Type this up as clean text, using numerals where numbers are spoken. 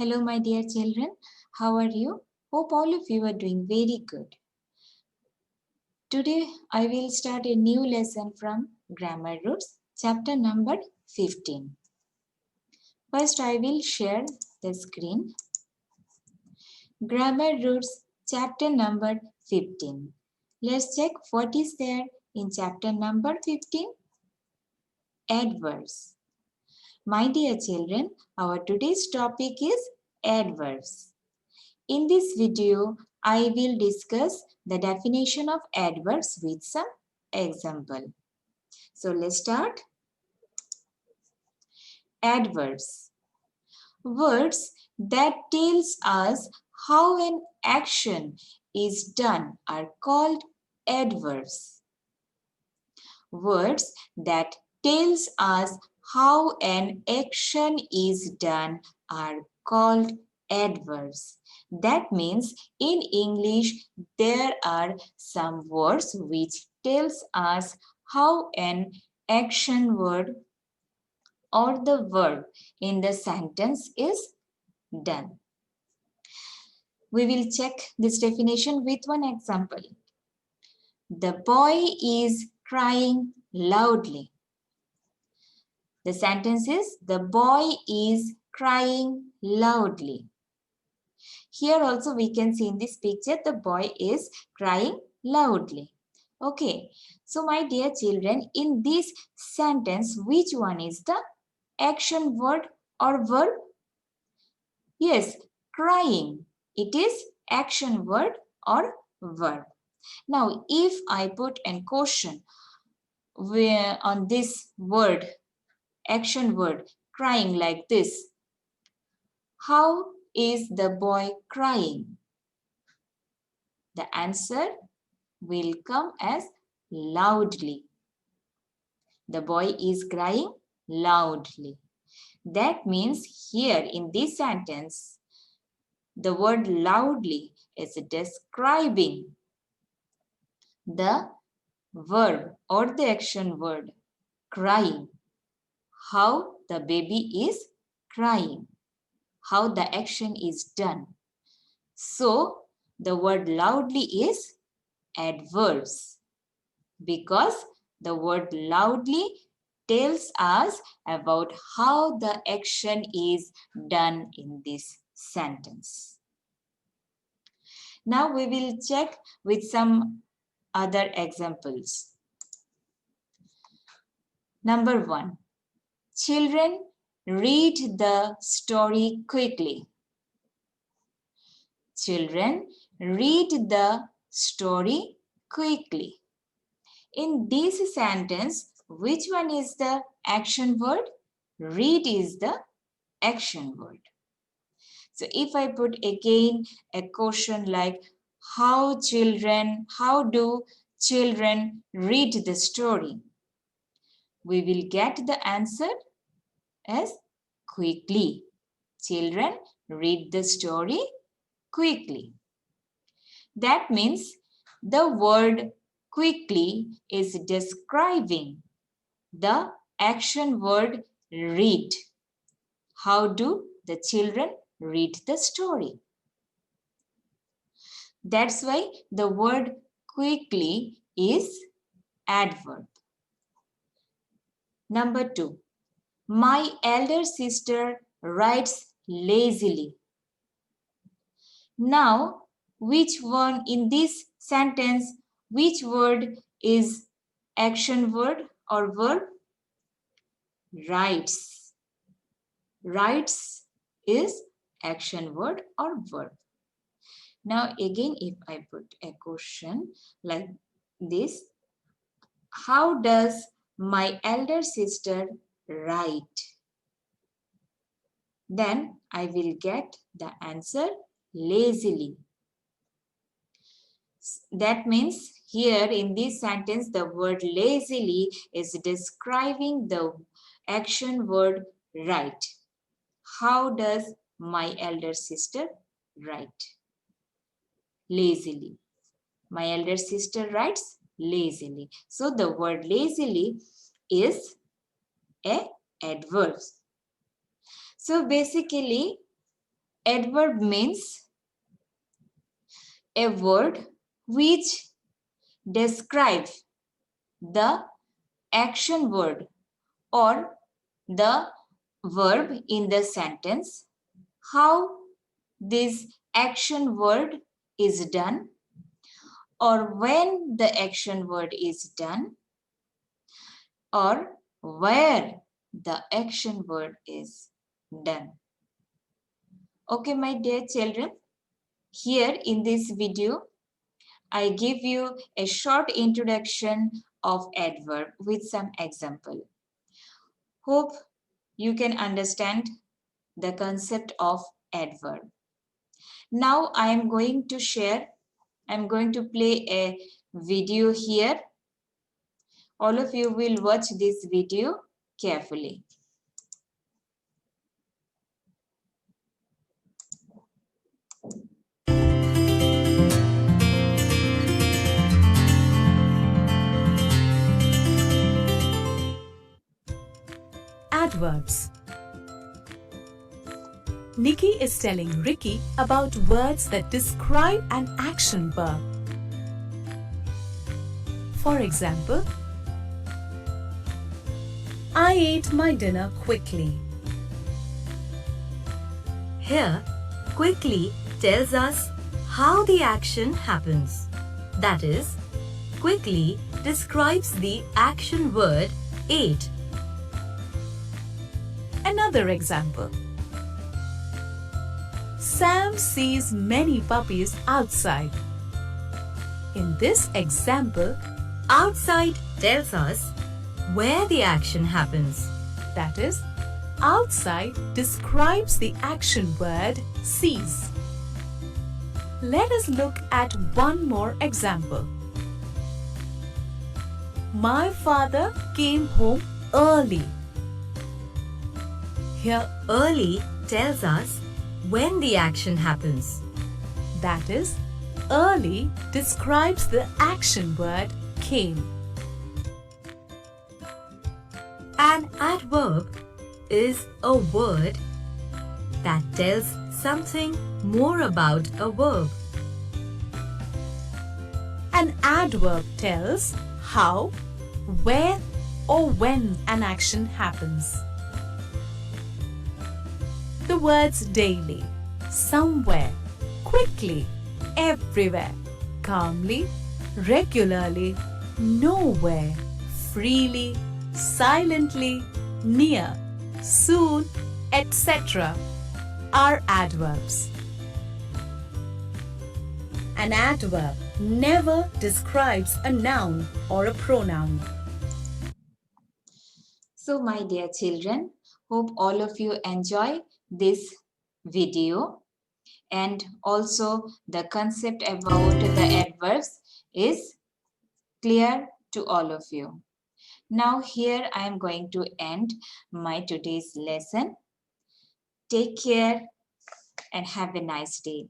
Hello, my dear children. How are you? Hope all of you are doing very good. Today, I will start a new lesson from Grammar Roots, chapter number 15. First, I will share the screen. Grammar Roots, chapter number 15. Let's check what is there in chapter number 15. Adverbs. My dear children, our today's topic is adverbs. In this video, I will discuss the definition of adverbs with some example. So let's start. Adverbs. Words that tells us how an action is done are called adverbs. Words that tells us how an action is done are called adverbs. That means in English there are some words which tells us how an action word or the verb in the sentence is done. We will check this definition with one example. The boy is crying loudly. The sentence is, the boy is crying loudly. Here also we can see in this picture, the boy is crying loudly. Okay, so my dear children, in this sentence, which one is the action word or verb? Yes, crying. It is action word or verb. Now, if I put a question on this word, action word, crying like this, how is the boy crying? The answer will come as loudly. The boy is crying loudly. That means here in this sentence, the word loudly is describing the verb or the action word crying. How the baby is crying. How the action is done. So, the word loudly is adverbs because the word loudly tells us about how the action is done in this sentence. Now we will check with some other examples. Number 1. Children, read the story quickly. Children, read the story quickly. In this sentence, which one is the action word? Read is the action word. So if I put again a question like how do children read the story? We will get the answer as quickly. Children read the story quickly. That means the word quickly is describing the action word read. How do the children read the story? That's why the word quickly is adverb. Number 2. My elder sister writes lazily. Now, which one in this sentence, which word is action word or verb? Writes. Writes is action word or verb. Now again, if I put a question like this, how does my elder sister write? Then I will get the answer lazily. That means here in this sentence, the word lazily is describing the action word write. How does my elder sister write? Lazily. My elder sister writes lazily. So the word lazily is a adverb. So basically, Adverb means a word which describes the action word or the verb in the sentence, how this action word is done, or when the action word is done, or where the action word is done. Okay, my dear children, here in this video, I give you a short introduction of adverb with some example. Hope you can understand the concept of adverb. Now I am going to play a video here. All of you will watch this video carefully. Adverbs. Nikki is telling Ricky about words that describe an action verb. For example, I ate my dinner quickly. Here, quickly tells us how the action happens. That is, quickly describes the action word ate. Another example. Sam sees many puppies outside. In this example, Outside tells us where the action happens. that is, outside describes the action word sees. Let us look at one more example. My father came home early. Here, early tells us when the action happens. That is, early describes the action word came. An adverb is a word that tells something more about a verb. An adverb tells how, where, or when an action happens. The words daily, somewhere, quickly, everywhere, calmly, regularly, nowhere, freely, silently, near, soon, etc. are adverbs. An adverb never describes a noun or a pronoun. So my dear children, hope all of you enjoy this video, and also the concept about the adverbs is clear to all of you. Now here I am going to end my today's lesson. Take care and have a nice day.